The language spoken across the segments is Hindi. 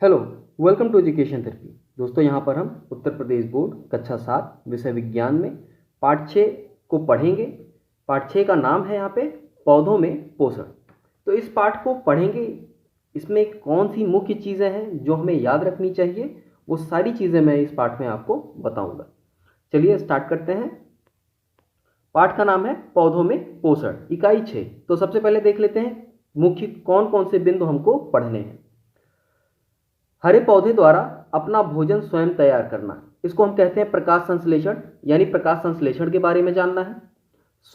Hello, welcome to education therapy. दोस्तों, यहाँ पर हम उत्तर प्रदेश बोर्ड कक्षा 7 विषय विज्ञान में पाठ 6 को पढ़ेंगे। पाठ 6 का नाम है यहाँ पे पौधों में पोषण। तो इस पाठ को पढ़ेंगे, इसमें कौन सी मुख्य चीज़ें हैं जो हमें याद रखनी चाहिए, वो सारी चीज़ें मैं इस पाठ में आपको बताऊँगा। चलिए स्टार्ट करते हैं। पाठ का नाम है पौधों में पोषण, इकाई 6। तो सबसे पहले देख लेते हैं मुख्य कौन कौन से बिंदु हमको पढ़ने हैं। हरे पौधे द्वारा अपना भोजन स्वयं तैयार करना, इसको हम कहते हैं प्रकाश संश्लेषण, यानी प्रकाश संश्लेषण के बारे में जानना है।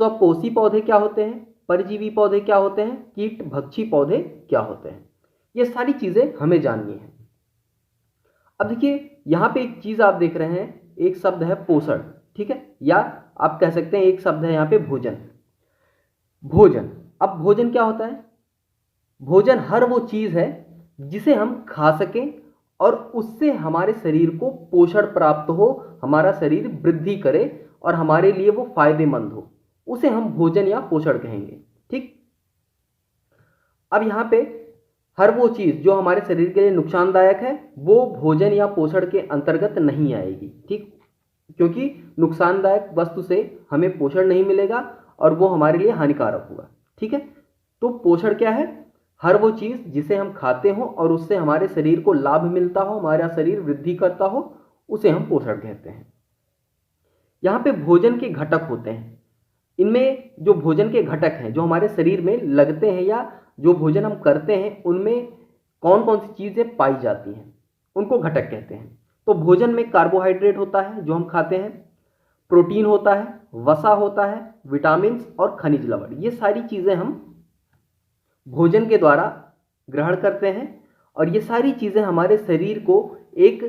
स्वपोषी पौधे क्या होते हैं, परजीवी पौधे क्या होते हैं, कीट भक्षी पौधे क्या होते हैं, ये सारी चीजें हमें जाननी है। अब देखिए, यहाँ पे एक चीज आप देख रहे हैं, एक शब्द है पोषण, ठीक है, या आप कह सकते हैं एक शब्द है यहाँ पे भोजन। भोजन, अब भोजन क्या होता है? भोजन हर वो चीज है जिसे हम खा सकें और उससे हमारे शरीर को पोषण प्राप्त हो, हमारा शरीर वृद्धि करे और हमारे लिए वो फायदेमंद हो, उसे हम भोजन या पोषण कहेंगे। ठीक, अब यहाँ पे हर वो चीज जो हमारे शरीर के लिए नुकसानदायक है वो भोजन या पोषण के अंतर्गत नहीं आएगी। ठीक, क्योंकि नुकसानदायक वस्तु से हमें पोषण नहीं मिलेगा और वो हमारे लिए हानिकारक होगा। ठीक है, तो पोषण क्या है? हर वो चीज जिसे हम खाते हो और उससे हमारे शरीर को लाभ मिलता हो, हमारा शरीर वृद्धि करता हो, उसे हम पोषण कहते हैं। यहाँ पे भोजन के घटक होते हैं। इनमें जो भोजन के घटक हैं जो हमारे शरीर में लगते हैं या जो भोजन हम करते हैं उनमें कौन कौन सी चीजें पाई जाती हैं, उनको घटक कहते हैं। तो भोजन में कार्बोहाइड्रेट होता है जो हम खाते हैं, प्रोटीन होता है, वसा होता है, विटामिन और खनिज लवण, ये सारी चीजें हम भोजन के द्वारा ग्रहण करते हैं। और ये सारी चीजें हमारे शरीर को एक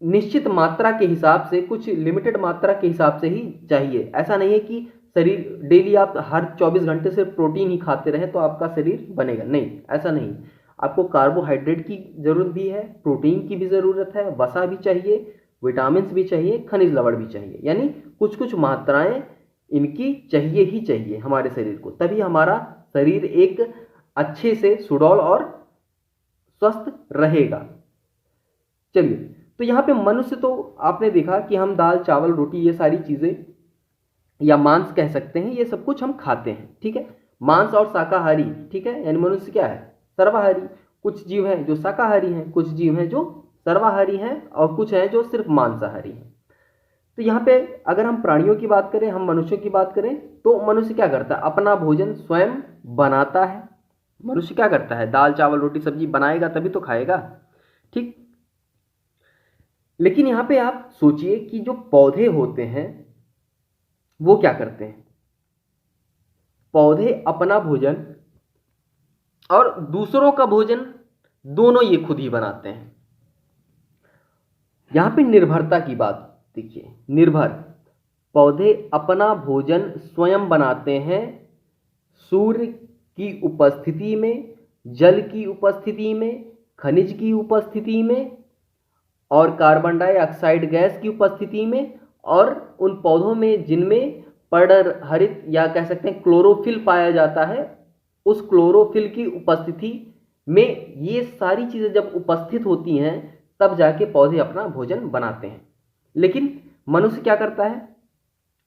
निश्चित मात्रा के हिसाब से, कुछ लिमिटेड मात्रा के हिसाब से ही चाहिए। ऐसा नहीं है कि शरीर डेली आप हर 24 घंटे सिर्फ प्रोटीन ही खाते रहे तो आपका शरीर बनेगा, नहीं, ऐसा नहीं। आपको कार्बोहाइड्रेट की जरूरत भी है, प्रोटीन की भी जरूरत है, वसा भी चाहिए, विटामिन भी चाहिए, खनिज लवण भी चाहिए, यानी कुछ कुछ मात्राएं इनकी चाहिए ही चाहिए हमारे शरीर को, तभी हमारा शरीर एक अच्छे से सुडौल और स्वस्थ रहेगा। चलिए, तो यहाँ पे मनुष्य, तो आपने देखा कि हम दाल चावल रोटी ये सारी चीजें या मांस कह सकते हैं, ये सब कुछ हम खाते हैं। ठीक है, मांस और शाकाहारी, ठीक है, यानी मनुष्य क्या है? सर्वाहारी। कुछ जीव हैं जो शाकाहारी हैं, कुछ जीव हैं जो सर्वाहारी हैं और कुछ हैं जो सिर्फ मांसाहारी हैं। तो यहाँ पे अगर हम प्राणियों की बात करें, हम मनुष्यों की बात करें, तो मनुष्य क्या करता है? अपना भोजन स्वयं बनाता है। मनुष्य क्या करता है? दाल चावल रोटी सब्जी बनाएगा तभी तो खाएगा। ठीक, लेकिन यहाँ पे आप सोचिए कि जो पौधे होते हैं वो क्या करते हैं? पौधे अपना भोजन और दूसरों का भोजन दोनों ये खुद ही बनाते हैं। यहां पे निर्भरता की बात देखिए, निर्भर। पौधे अपना भोजन स्वयं बनाते हैं सूर्य की उपस्थिति में, जल की उपस्थिति में, खनिज की उपस्थिति में और कार्बन डाइऑक्साइड गैस की उपस्थिति में, और उन पौधों में जिनमें पर्णहरित या कह सकते हैं क्लोरोफिल पाया जाता है, उस क्लोरोफिल की उपस्थिति में ये सारी चीजें जब उपस्थित होती हैं तब जाके पौधे अपना भोजन बनाते हैं। लेकिन मनुष्य क्या करता है?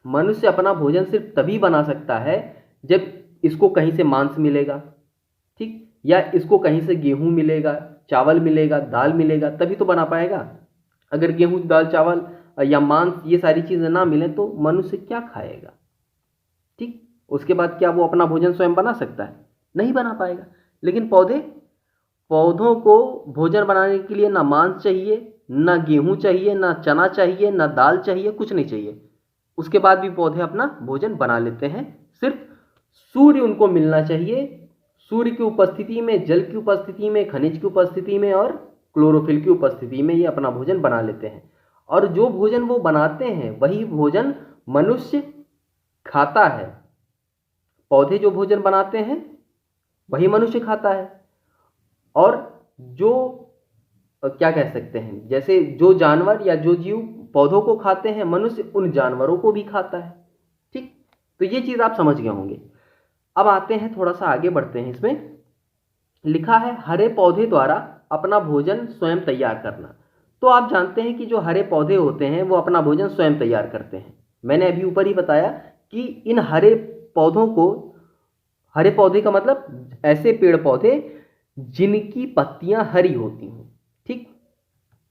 मनुष्य अपना भोजन सिर्फ तभी बना सकता है जब इसको कहीं से मांस मिलेगा, ठीक, या इसको कहीं से गेहूं मिलेगा, चावल मिलेगा, दाल मिलेगा, तभी तो बना पाएगा। अगर गेहूं दाल चावल या मांस ये सारी चीजें ना मिले तो मनुष्य क्या खाएगा? ठीक, उसके बाद क्या वो अपना भोजन स्वयं बना सकता है? नहीं बना पाएगा। लेकिन पौधों को भोजन बनाने के लिए ना मांस चाहिए, ना गेहूं चाहिए, ना चना चाहिए, ना दाल चाहिए, कुछ नहीं चाहिए। उसके बाद भी पौधे अपना भोजन बना लेते हैं। सिर्फ सूर्य उनको मिलना चाहिए, सूर्य की उपस्थिति में, जल की उपस्थिति में, खनिज की उपस्थिति में और क्लोरोफिल की उपस्थिति में ये अपना भोजन बना लेते हैं। और जो भोजन वो बनाते हैं वही भोजन मनुष्य खाता है। पौधे जो भोजन बनाते हैं वही मनुष्य खाता है। और जो क्या कह सकते हैं, जैसे जो जानवर या जो जीव पौधों को खाते हैं, मनुष्य उन जानवरों को भी खाता है। ठीक, तो ये चीज आप समझ गए होंगे। अब आते हैं, थोड़ा सा आगे बढ़ते हैं। इसमें लिखा है हरे पौधे द्वारा अपना भोजन स्वयं तैयार करना। तो आप जानते हैं कि जो हरे पौधे होते हैं वो अपना भोजन स्वयं तैयार करते हैं। मैंने अभी ऊपर ही बताया कि इन हरे पौधों को, हरे पौधे का मतलब ऐसे पेड़ पौधे जिनकी पत्तियां हरी होती हैं। ठीक,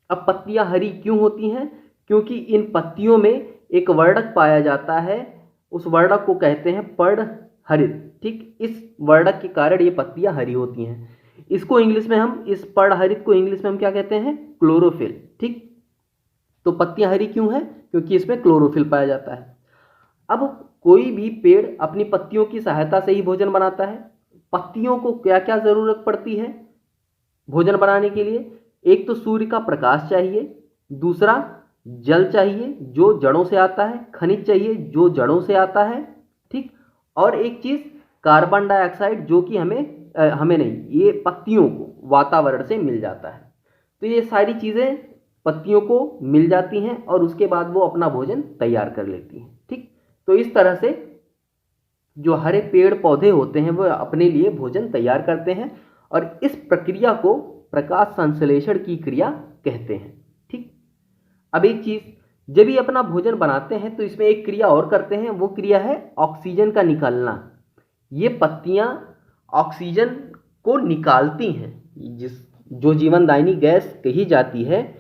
अब पत्तियां हरी क्यों होती हैं? क्योंकि इन पत्तियों में एक वर्णक पाया जाता है, उस वर्णक को कहते हैं पर्णहरित। ठीक, इस वर्णक के कारण ये पत्तियां हरी होती हैं। इसको इंग्लिश में हम, इस पर्णहरित को इंग्लिश में हम क्या कहते हैं? क्लोरोफिल। ठीक, तो पत्तियां हरी क्यों है? क्योंकि इसमें क्लोरोफिल पाया जाता है। अब कोई भी पेड़ अपनी पत्तियों की सहायता से ही भोजन बनाता है। पत्तियों को क्या क्या जरूरत पड़ती है भोजन बनाने के लिए? एक तो सूर्य का प्रकाश चाहिए, दूसरा जल चाहिए जो जड़ों से आता है, खनिज चाहिए जो जड़ों से आता है। ठीक, और एक चीज कार्बन डाइऑक्साइड जो कि हमें नहीं, ये पत्तियों को वातावरण से मिल जाता है। तो ये सारी चीजें पत्तियों को मिल जाती हैं और उसके बाद वो अपना भोजन तैयार कर लेती हैं। ठीक, तो इस तरह से जो हरे पेड़ पौधे होते हैं वो अपने लिए भोजन तैयार करते हैं और इस प्रक्रिया को प्रकाश संश्लेषण की क्रिया कहते हैं। ठीक, अब एक चीज, जब ये अपना भोजन बनाते हैं तो इसमें एक क्रिया और करते हैं, वो क्रिया है ऑक्सीजन का निकलना। ये पत्तियां ऑक्सीजन को निकालती हैं, जो जीवनदायिनी गैस कही जाती है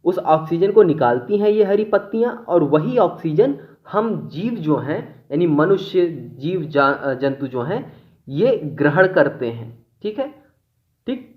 उस ऑक्सीजन को निकालती हैं ये हरी पत्तियां, और वही ऑक्सीजन हम जीव जो हैं, यानी मनुष्य, जीव जंतु जो हैं, ये ग्रहण करते हैं। ठीक है, ठीक,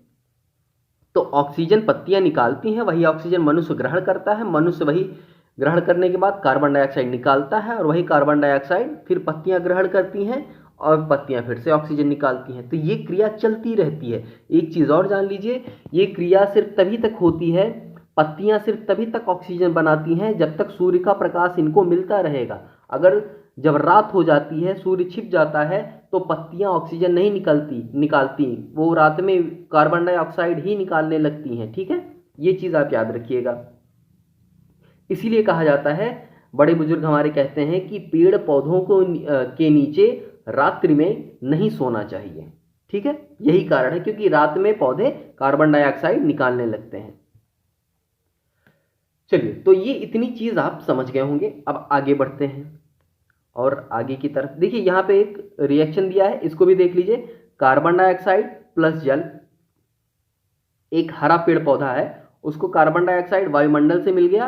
तो ऑक्सीजन पत्तियां निकालती हैं, वही ऑक्सीजन मनुष्य ग्रहण करता है, मनुष्य वही ग्रहण करने के बाद कार्बन डाइऑक्साइड निकालता है और वही कार्बन डाइऑक्साइड फिर पत्तियां ग्रहण करती हैं और पत्तियां फिर से ऑक्सीजन निकालती हैं। तो ये क्रिया चलती रहती है। एक चीज और जान लीजिए, ये क्रिया सिर्फ तभी तक होती है, पत्तियां सिर्फ तभी तक ऑक्सीजन बनाती हैं जब तक सूर्य का प्रकाश इनको मिलता रहेगा। अगर जब रात हो जाती है, सूर्य छिप जाता है, तो पत्तियां ऑक्सीजन नहीं निकालती, वो रात में कार्बन डाइऑक्साइड ही निकालने लगती हैं। ठीक है, ये चीज आप याद रखिएगा। इसीलिए कहा जाता है, बड़े बुजुर्ग हमारे कहते हैं कि पेड़ पौधों को के नीचे रात्रि में नहीं सोना चाहिए। ठीक है, यही कारण है, क्योंकि रात में पौधे कार्बन डाइऑक्साइड निकालने लगते हैं। चलिए, तो ये इतनी चीज आप समझ गए होंगे। अब आगे बढ़ते हैं और आगे की तरफ देखिए, यहां पे एक रिएक्शन दिया है, इसको भी देख लीजिए। कार्बन डाइऑक्साइड प्लस जल, एक हरा पेड़ पौधा है, उसको कार्बन डाइऑक्साइड वायुमंडल से मिल गया।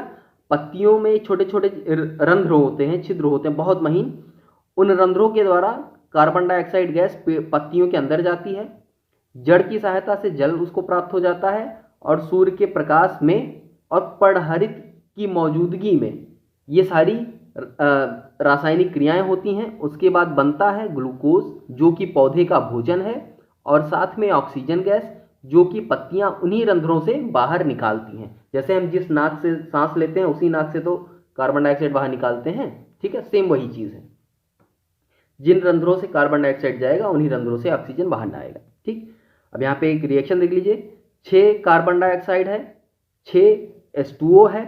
पत्तियों में छोटे छोटे रंध्र होते हैं, छिद्र होते हैं बहुत महीन, उन रंध्रों के द्वारा कार्बन डाइऑक्साइड गैस पत्तियों के अंदर जाती है। जड़ की सहायता से जल उसको प्राप्त हो जाता है और सूर्य के प्रकाश में और पर्णहरित की मौजूदगी में ये सारी रासायनिक क्रियाएं होती हैं। उसके बाद बनता है ग्लूकोज जो कि पौधे का भोजन है, और साथ में ऑक्सीजन गैस जो कि पत्तियां उन्हीं रंध्रों से बाहर निकालती हैं। जैसे हम जिस नाक से सांस लेते हैं उसी नाक से तो कार्बन डाइऑक्साइड बाहर निकालते हैं। ठीक है, सेम वही चीज है, जिन रंध्रों से कार्बन डाइऑक्साइड जाएगा उन्हीं रंध्रों से ऑक्सीजन बाहर न आएगा। ठीक, अब यहाँ पे एक रिएक्शन देख लीजिए, 6 कार्बन डाइऑक्साइड है, 6 H2O है,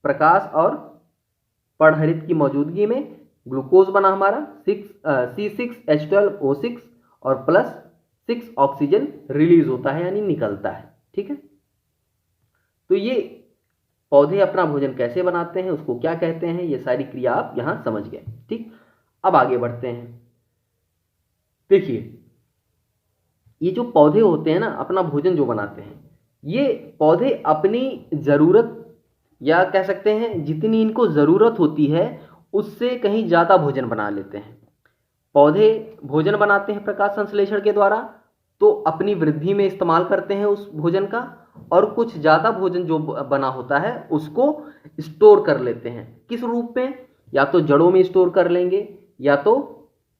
प्रकाश और पर्णहरित की मौजूदगी में ग्लूकोज बना हमारा, C6H12O6 और प्लस 6 ऑक्सीजन रिलीज होता है यानी निकलता है। ठीक है, तो ये पौधे अपना भोजन कैसे बनाते हैं, उसको क्या कहते हैं, ये सारी क्रिया आप यहां समझ गए। ठीक, अब आगे बढ़ते हैं। देखिए, ये जो पौधे होते हैं ना, अपना भोजन जो बनाते हैं, ये पौधे अपनी जरूरत, या कह सकते हैं जितनी इनको जरूरत होती है उससे कहीं ज्यादा भोजन बना लेते हैं। पौधे भोजन बनाते हैं प्रकाश संश्लेषण के द्वारा, तो अपनी वृद्धि में इस्तेमाल करते हैं उस भोजन का, और कुछ ज्यादा भोजन जो बना होता है उसको स्टोर कर लेते हैं। किस रूप में? या तो जड़ों में स्टोर कर लेंगे, या तो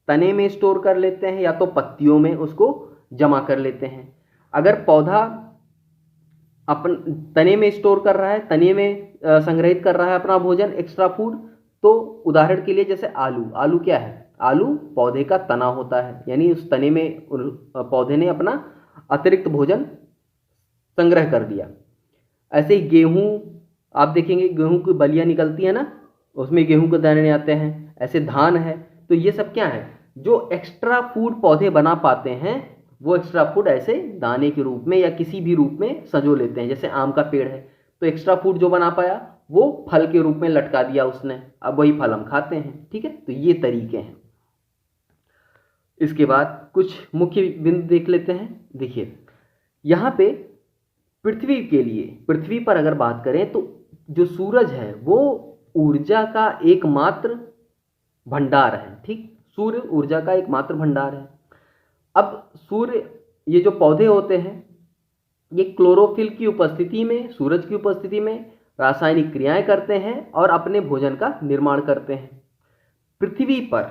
तने में स्टोर कर लेते हैं, या तो पत्तियों में उसको जमा कर लेते हैं। अगर पौधा अपन तने में स्टोर कर रहा है, तने में संग्रहित कर रहा है अपना भोजन, एक्स्ट्रा फूड, तो उदाहरण के लिए जैसे आलू क्या है? आलू पौधे का तना होता है, यानी उस तने में पौधे ने अपना अतिरिक्त भोजन संग्रह कर दिया। ऐसे ही गेहूं, आप देखेंगे गेहूं की बलियां निकलती है ना, उसमें गेहूं के दाने आते हैं। ऐसे धान है, तो ये सब क्या है? जो एक्स्ट्रा फूड पौधे बना पाते हैं वो एक्स्ट्रा फूड ऐसे दाने के रूप में या किसी भी रूप में संजो लेते हैं। जैसे आम का पेड़ है तो एक्स्ट्रा फूड जो बना पाया वो फल के रूप में लटका दिया उसने, अब वही फल हम खाते हैं। ठीक है, तो ये तरीके हैं। इसके बाद कुछ मुख्य बिंदु देख लेते हैं। देखिए यहाँ पे पृथ्वी के लिए, पृथ्वी पर अगर बात करें तो जो सूरज है वो ऊर्जा का एकमात्र भंडार है। ठीक, सूर्य ऊर्जा का एकमात्र भंडार है। अब सूर्य, ये जो पौधे होते हैं ये क्लोरोफिल की उपस्थिति में, सूरज की उपस्थिति में रासायनिक क्रियाएं करते हैं और अपने भोजन का निर्माण करते हैं। पृथ्वी पर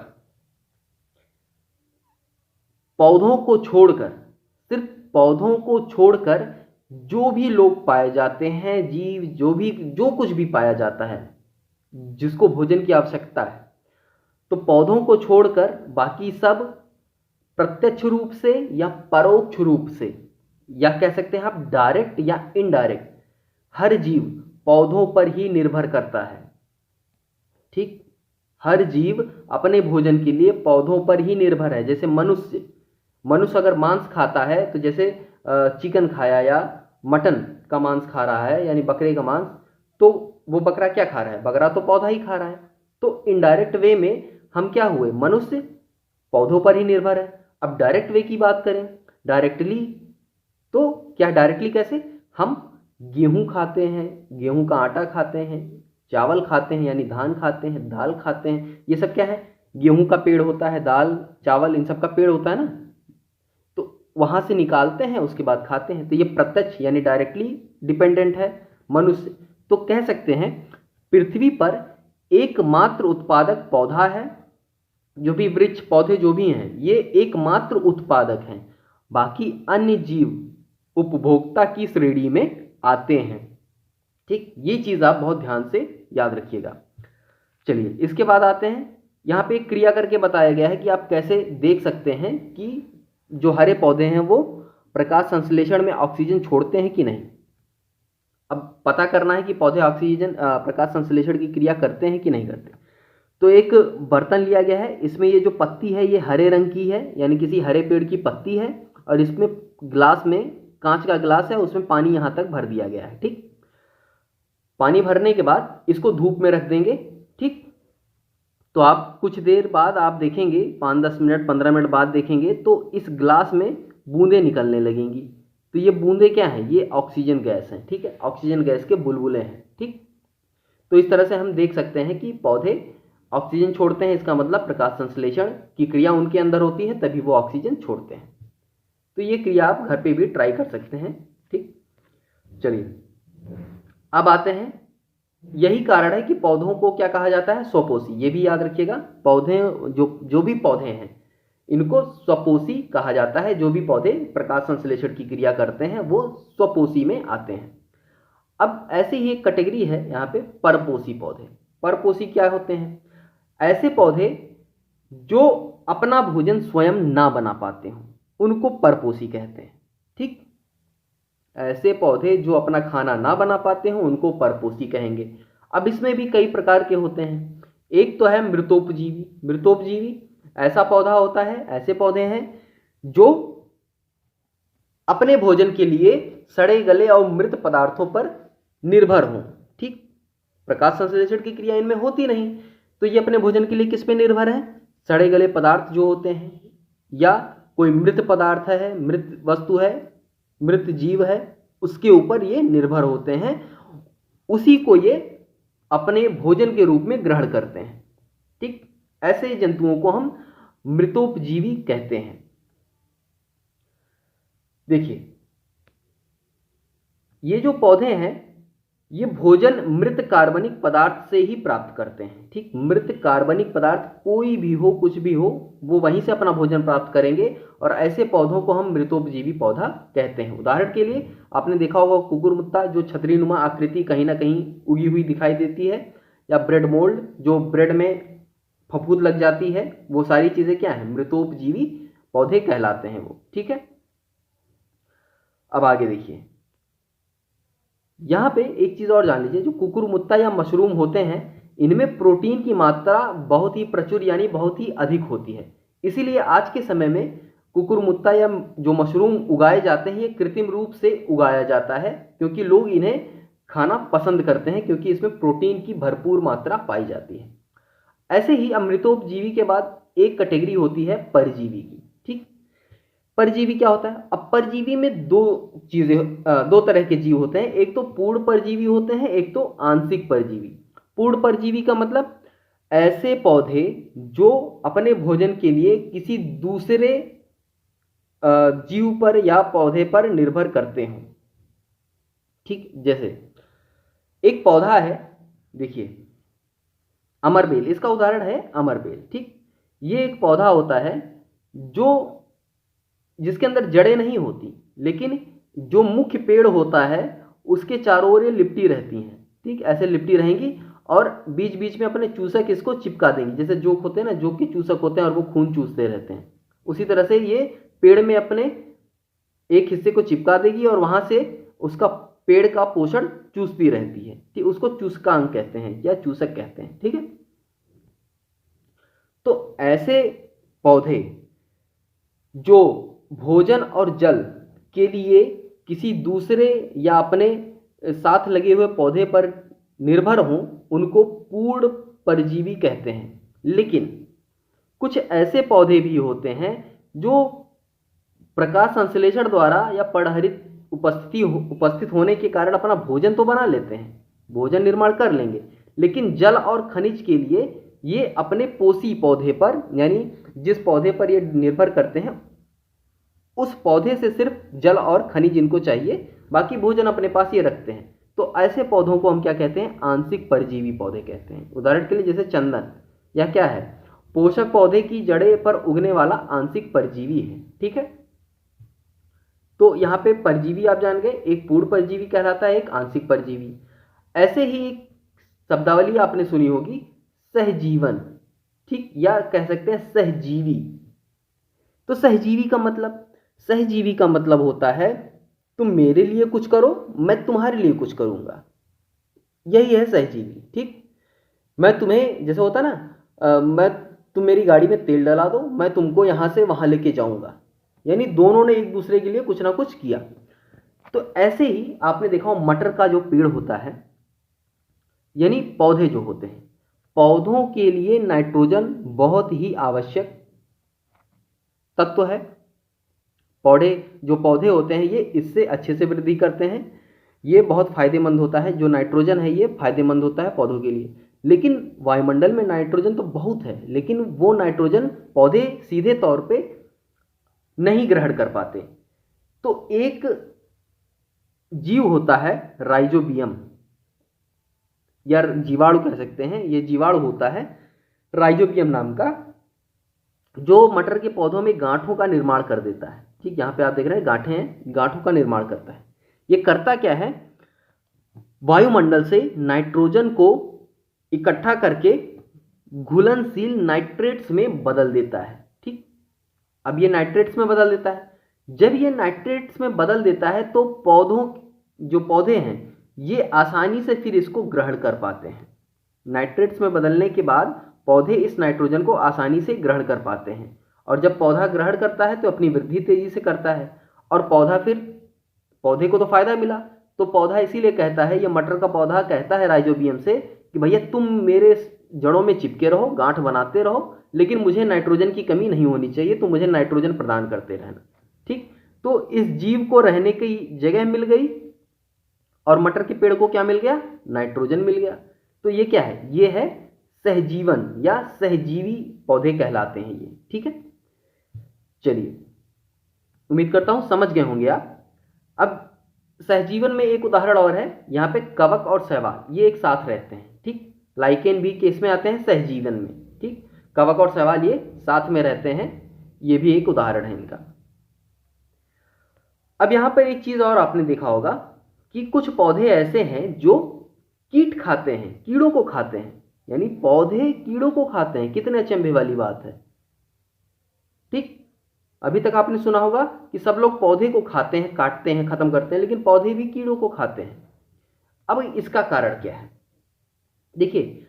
पौधों को छोड़कर, सिर्फ पौधों को छोड़कर जो भी लोग पाए जाते हैं, जीव जो कुछ भी पाया जाता है जिसको भोजन की आवश्यकता है, तो पौधों को छोड़कर बाकी सब प्रत्यक्ष रूप से या परोक्ष रूप से, या कह सकते हैं आप डायरेक्ट या इनडायरेक्ट, हर जीव पौधों पर ही निर्भर करता है। ठीक, हर जीव अपने भोजन के लिए पौधों पर ही निर्भर है। जैसे मनुष्य अगर मांस खाता है तो जैसे चिकन खाया या मटन का मांस खा रहा है, यानी बकरे का मांस, तो वो बकरा क्या खा रहा है? बकरा तो पौधा ही खा रहा है। तो इनडायरेक्ट वे में हम क्या हुए? मनुष्य पौधों पर ही निर्भर है। अब डायरेक्ट वे की बात करें, डायरेक्टली, तो क्या डायरेक्टली कैसे? हम गेहूं खाते हैं, गेहूं का आटा खाते हैं, चावल खाते हैं यानी धान खाते हैं, दाल खाते हैं। ये सब क्या है? गेहूं का पेड़ होता है, दाल चावल इन सब का पेड़ होता है ना, तो वहां से निकालते हैं, उसके बाद खाते हैं। तो ये प्रत्यक्ष यानी डायरेक्टली डिपेंडेंट है मनुष्य। तो कह सकते हैं पृथ्वी पर एकमात्र उत्पादक पौधा है। जो भी वृक्ष पौधे जो भी हैं ये एकमात्र उत्पादक हैं, बाकी अन्य जीव उपभोक्ता की श्रेणी में आते हैं। ठीक, ये चीज आप बहुत ध्यान से याद रखिएगा। चलिए इसके बाद आते हैं, यहाँ पे एक क्रिया करके बताया गया है कि आप कैसे देख सकते हैं कि जो हरे पौधे हैं वो प्रकाश संश्लेषण में ऑक्सीजन छोड़ते हैं कि नहीं। अब पता करना है कि पौधे ऑक्सीजन प्रकाश संश्लेषण की क्रिया करते हैं कि नहीं करते। तो एक बर्तन लिया गया है, इसमें ये जो पत्ती है ये हरे रंग की है, यानी किसी हरे पेड़ की पत्ती है, और इसमें ग्लास में, कांच का ग्लास है, उसमें पानी यहाँ तक भर दिया गया है। ठीक, पानी भरने के बाद इसको धूप में रख देंगे। ठीक, तो आप कुछ देर बाद आप देखेंगे, 5-10 मिनट 15 मिनट बाद देखेंगे तो इस ग्लास में बूंदें निकलने लगेंगी। तो ये बूंदें क्या हैं? ये ऑक्सीजन गैस हैं। ठीक है, ऑक्सीजन गैस के बुलबुले हैं। ठीक, तो इस तरह से हम देख सकते हैं कि पौधे ऑक्सीजन छोड़ते हैं, इसका मतलब प्रकाश संश्लेषण की क्रिया उनके अंदर होती है, तभी वो ऑक्सीजन छोड़ते हैं। तो ये क्रिया आप घर पे भी ट्राई कर सकते हैं। ठीक, चलिए अब आते हैं, यही कारण है कि पौधों को क्या कहा जाता है? स्वपोषी। ये भी याद रखिएगा, पौधे जो भी पौधे हैं इनको स्वपोषी कहा जाता है। जो भी पौधे प्रकाश संश्लेषण की क्रिया करते हैं वो स्वपोषी में आते हैं। अब ऐसे ही एक कैटेगरी है यहाँ पे, परपोषी पौधे। परपोषी क्या होते हैं? ऐसे पौधे जो अपना भोजन स्वयं ना बना पाते हों उनको परपोषी कहते हैं। ठीक, ऐसे पौधे जो अपना खाना ना बना पाते हों उनको परपोषी कहेंगे। अब इसमें भी कई प्रकार के होते हैं। एक तो है मृतोपजीवी। मृतोपजीवी ऐसा पौधा होता है, ऐसे पौधे हैं जो अपने भोजन के लिए सड़े गले और मृत पदार्थों पर निर्भर हों। ठीक, प्रकाश संश्लेषण की क्रिया इनमें होती नहीं, तो ये अपने भोजन के लिए किस पे निर्भर है? सड़े गले पदार्थ जो होते हैं या कोई मृत पदार्थ है, मृत वस्तु है, मृत जीव है, उसके ऊपर ये निर्भर होते हैं, उसी को ये अपने भोजन के रूप में ग्रहण करते हैं। ठीक, ऐसे जंतुओं को हम मृतोपजीवी कहते हैं। देखिए ये जो पौधे हैं ये भोजन मृत कार्बनिक पदार्थ से ही प्राप्त करते हैं। ठीक, मृत कार्बनिक पदार्थ कोई भी हो, कुछ भी हो, वो वहीं से अपना भोजन प्राप्त करेंगे, और ऐसे पौधों को हम मृतोपजीवी पौधा कहते हैं। उदाहरण के लिए आपने देखा होगा कुकुरमुत्ता, जो छतरीनुमा आकृति कहीं ना कहीं उगी हुई दिखाई देती है, या ब्रेड मोल्ड जो ब्रेड में फफूंद लग जाती है, वो सारी चीजें क्या है? मृतोपजीवी पौधे कहलाते हैं वो। ठीक है, अब आगे देखिए, यहाँ पे एक चीज और जान लीजिए, जो कुकुरमुत्ता या मशरूम होते हैं इनमें प्रोटीन की मात्रा बहुत ही प्रचुर यानी बहुत ही अधिक होती है। इसीलिए आज के समय में कुकुरमुत्ता या जो मशरूम उगाए जाते हैं ये कृत्रिम रूप से उगाया जाता है, क्योंकि लोग इन्हें खाना पसंद करते हैं, क्योंकि इसमें प्रोटीन की भरपूर मात्रा पाई जाती है। ऐसे ही अमृतोपजीवी के बाद एक कैटेगरी होती है परजीवी की। ठीक, परजीवी क्या होता है? अब परजीवी में दो तरह के जीव होते हैं, एक तो पूर्ण परजीवी होते हैं, एक तो आंशिक परजीवी। पूर्ण परजीवी का मतलब ऐसे पौधे जो अपने भोजन के लिए किसी दूसरे जीव पर या पौधे पर निर्भर करते हों। ठीक, जैसे एक पौधा है, देखिए अमरबेल, इसका उदाहरण है अमरबेल। ठीक, ये एक पौधा होता है जो जिसके अंदर जड़ें नहीं होती, लेकिन जो मुख्य पेड़ होता है उसके चारों ओर ये लिपटी रहती हैं। ठीक, ऐसे लिपटी रहेंगी और बीच बीच में अपने चूसक इसको चिपका देंगी, जैसे जोक होते हैं ना, जोक के चूसक होते हैं और वो खून चूसते रहते हैं, उसी तरह से ये पेड़ में अपने एक हिस्से को चिपका देगी और वहां से उसका पेड़ का पोषण चूसती रहती है। ठीक, उसको चूसकांग कहते हैं या चूसक कहते हैं। ठीक है, तो ऐसे पौधे जो भोजन और जल के लिए किसी दूसरे या अपने साथ लगे हुए पौधे पर निर्भर हों, उनको पूर्ण परजीवी कहते हैं। लेकिन कुछ ऐसे पौधे भी होते हैं जो प्रकाश संश्लेषण द्वारा या परहरित उपस्थित होने के कारण अपना भोजन तो बना लेते हैं, भोजन निर्माण कर लेंगे, लेकिन जल और खनिज के लिए ये अपने पोषी पौधे पर, यानी जिस पौधे पर ये निर्भर करते हैं उस पौधे से सिर्फ जल और खनिज इनको चाहिए, बाकी भोजन अपने पास ये रखते हैं। तो ऐसे पौधों को हम क्या कहते हैं? आंशिक परजीवी पौधे कहते हैं। उदाहरण के लिए जैसे चंदन, यह क्या है? पोषक पौधे की जड़ें पर उगने वाला आंशिक परजीवी है। ठीक है, तो यहाँ पे परजीवी आप जान गए, एक पूर्ण परजीवी कहलाता है, एक आंशिक परजीवी। ऐसे ही एक शब्दावली आपने सुनी होगी, सहजीवन। ठीक, या कह सकते हैं सहजीवी। तो सहजीवी का मतलब होता है तुम मेरे लिए कुछ करो, मैं तुम्हारे लिए कुछ करूंगा, यही है सहजीवी। ठीक, मैं तुम्हें, जैसे होता ना, तुम मेरी गाड़ी में तेल डला दो, मैं तुमको यहां से वहां लेके जाऊंगा, यानी दोनों ने एक दूसरे के लिए कुछ ना कुछ किया। तो ऐसे ही आपने देखा हो मटर का जो पेड़ होता है, यानी पौधे जो होते हैं, पौधों के लिए नाइट्रोजन बहुत ही आवश्यक तत्व है। जो पौधे होते हैं ये इससे अच्छे से वृद्धि करते हैं, ये बहुत फायदेमंद होता है। जो नाइट्रोजन है ये फायदेमंद होता है पौधों के लिए। लेकिन वायुमंडल में नाइट्रोजन तो बहुत है, लेकिन वो नाइट्रोजन पौधे सीधे तौर पे नहीं ग्रहण कर पाते। तो एक जीव होता है राइजोबियम, या जीवाणु कह सकते हैं, ये जीवाणु होता है राइजोबियम नाम का, जो मटर के पौधों में गांठों का निर्माण कर देता है। ठीक, यहाँ पे आप देख रहे हैं गांठें हैं, गांठों का निर्माण करता है। ये करता क्या है? वायुमंडल से नाइट्रोजन को इकट्ठा करके घुलनशील नाइट्रेट्स में बदल देता है। ठीक, अब ये नाइट्रेट्स में बदल देता है। जब ये नाइट्रेट्स में बदल देता है तो जो पौधे हैं ये आसानी से फिर इसको ग्रहण कर पाते हैं। नाइट्रेट्स में बदलने के बाद पौधे इस नाइट्रोजन को आसानी से ग्रहण कर पाते हैं, और जब पौधा ग्रहण करता है तो अपनी वृद्धि तेजी से करता है, और पौधे को तो फायदा मिला। तो पौधा इसीलिए कहता है, ये मटर का पौधा कहता है राइजोबियम से कि भैया तुम मेरे जड़ों में चिपके रहो, गांठ बनाते रहो, लेकिन मुझे नाइट्रोजन की कमी नहीं होनी चाहिए, तो मुझे नाइट्रोजन प्रदान करते रहना। ठीक, तो इस जीव को रहने की जगह मिल गई और मटर के पेड़ को क्या मिल गया? नाइट्रोजन मिल गया। तो ये क्या है? ये है सहजीवन या सहजीवी पौधे कहलाते हैं ये। ठीक है, चलिए, उम्मीद करता हूं समझ गए होंगे आप। अब सहजीवन में एक उदाहरण और है, यहाँ पे कवक और शैवाल ये एक साथ रहते हैं। ठीक, लाइकेन भी केस में आते हैं सहजीवन में। ठीक, कवक और शैवाल ये साथ में रहते हैं, ये भी एक उदाहरण है इनका। अब यहाँ पर एक चीज और आपने देखा होगा कि कुछ पौधे ऐसे हैं जो कीट खाते हैं, कीड़ों को खाते हैं, यानी पौधे कीड़ों को खाते हैं। कितने अचंभे वाली बात है। ठीक, अभी तक आपने सुना होगा कि सब लोग पौधे को खाते हैं, काटते हैं, खत्म करते हैं, लेकिन पौधे भी कीड़ों को खाते हैं। अब इसका कारण क्या है? देखिए,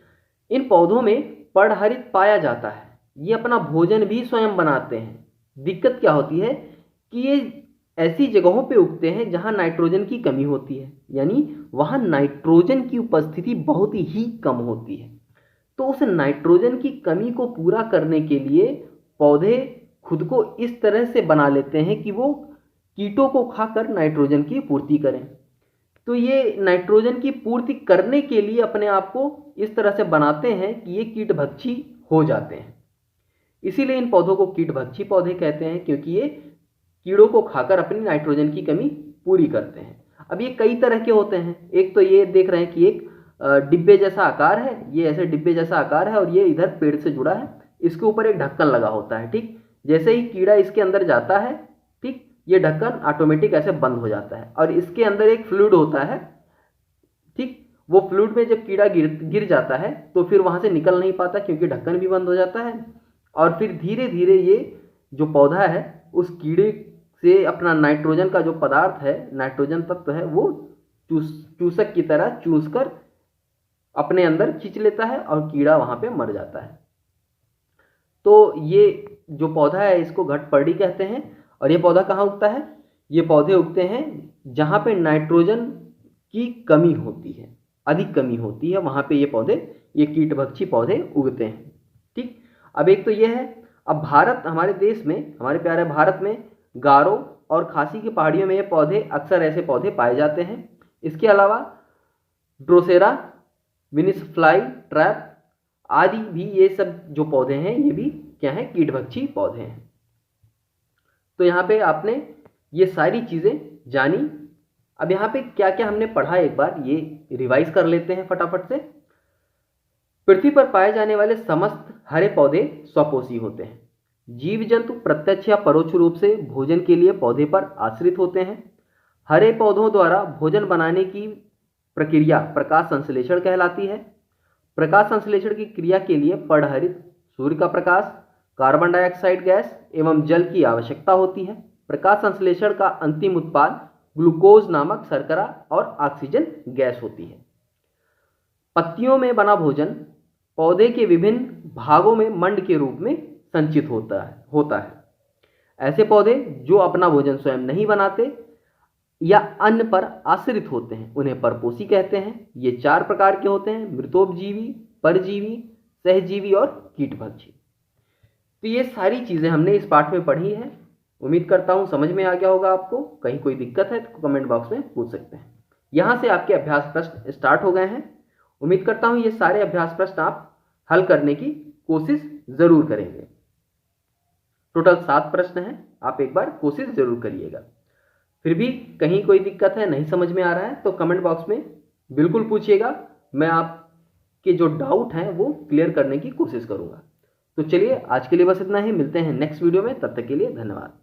इन पौधों में पर्णहरित पाया जाता है, ये अपना भोजन भी स्वयं बनाते हैं। दिक्कत क्या होती है कि ये ऐसी जगहों पे उगते हैं जहां नाइट्रोजन की कमी होती है, यानी वहां नाइट्रोजन की उपस्थिति बहुत ही कम होती है। तो उस नाइट्रोजन की कमी को पूरा करने के लिए पौधे खुद को इस तरह से बना लेते हैं कि वो कीटों को खाकर नाइट्रोजन की पूर्ति करें। तो ये नाइट्रोजन की पूर्ति करने के लिए अपने आप को इस तरह से बनाते हैं कि ये कीटभक्षी हो जाते हैं। इसीलिए इन पौधों को कीटभक्षी पौधे कहते हैं, क्योंकि ये कीड़ों को खाकर अपनी नाइट्रोजन की कमी पूरी करते हैं। अब ये कई तरह के होते हैं। एक तो ये देख रहे हैं कि एक डिब्बे जैसा आकार है, ये ऐसे डिब्बे जैसा आकार है और ये इधर पेड़ से जुड़ा है, इसके ऊपर एक ढक्कन लगा होता है। ठीक, जैसे ही कीड़ा इसके अंदर जाता है, ठीक, ये ढक्कन ऑटोमेटिक ऐसे बंद हो जाता है और इसके अंदर एक फ्लूइड होता है। ठीक, वो फ्लूइड में जब कीड़ा गिर जाता है तो फिर वहां से निकल नहीं पाता क्योंकि ढक्कन भी बंद हो जाता है, और फिर धीरे धीरे ये जो पौधा है उस कीड़े से अपना नाइट्रोजन का जो पदार्थ है, नाइट्रोजन तत्व है, वो चूसक की तरह चूस कर अपने अंदर खींच लेता है और कीड़ा वहां पे मर जाता है। तो ये जो पौधा है इसको घटपर्डी कहते हैं। और ये पौधा कहाँ उगता है? ये पौधे उगते हैं जहां पे नाइट्रोजन की कमी होती है, अधिक कमी होती है, वहां पे ये पौधे, ये कीटभक्षी पौधे उगते हैं। ठीक, अब एक तो ये है। अब भारत, हमारे देश में, हमारे प्यारे भारत में गारो और खासी की पहाड़ियों में ये पौधे, अक्सर ऐसे पौधे पाए जाते हैं। इसके अलावा ड्रोसेरा, विनिस फ्लाई ट्रैप आदि भी, ये सब जो पौधे हैं ये भी क्या है? कीटभक्षी पौधे हैं। तो यहाँ पे आपने ये सारी चीजें जानी। अब यहाँ पे क्या क्या हमने पढ़ा एक बार ये रिवाइज कर लेते हैं फटाफट से। पृथ्वी पर पाए जाने वाले समस्त हरे पौधे स्वपोषी होते हैं। जीव जंतु प्रत्यक्ष या परोक्ष रूप से भोजन के लिए पौधे पर आश्रित होते हैं। हरे पौधों द्वारा भोजन बनाने की प्रक्रिया प्रकाश संश्लेषण कहलाती है। प्रकाश संश्लेषण की क्रिया के लिए पर्णहरित सूर्य का प्रकाश, कार्बन डाइऑक्साइड गैस एवं जल की आवश्यकता होती है। प्रकाश संश्लेषण का अंतिम उत्पाद ग्लूकोज नामक शर्करा और ऑक्सीजन गैस होती है। पत्तियों में बना भोजन पौधे के विभिन्न भागों में मंड के रूप में संचित होता है। ऐसे पौधे जो अपना भोजन स्वयं नहीं बनाते या अन्न पर आश्रित होते हैं उन्हें परपोषी कहते हैं। ये 4 प्रकार के होते हैं: मृतोपजीवी, परजीवी, सहजीवी और कीटभक्षी। तो ये सारी चीजें हमने इस पाठ में पढ़ी है। उम्मीद करता हूं समझ में आ गया होगा आपको। कहीं कोई दिक्कत है तो कमेंट बॉक्स में पूछ सकते हैं। यहां से आपके अभ्यास प्रश्न स्टार्ट हो गए हैं। उम्मीद करता हूं ये सारे अभ्यास प्रश्न आप हल करने की कोशिश जरूर करेंगे। टोटल 7 प्रश्न हैं, आप एक बार कोशिश जरूर करिएगा। फिर भी कहीं कोई दिक्कत है, नहीं समझ में आ रहा है तो कमेंट बॉक्स में बिल्कुल पूछिएगा। मैं आपके जो डाउट हैं वो क्लियर करने की कोशिश करूंगा। तो चलिए आज के लिए बस इतना ही। मिलते हैं नेक्स्ट वीडियो में, तब तक के लिए धन्यवाद।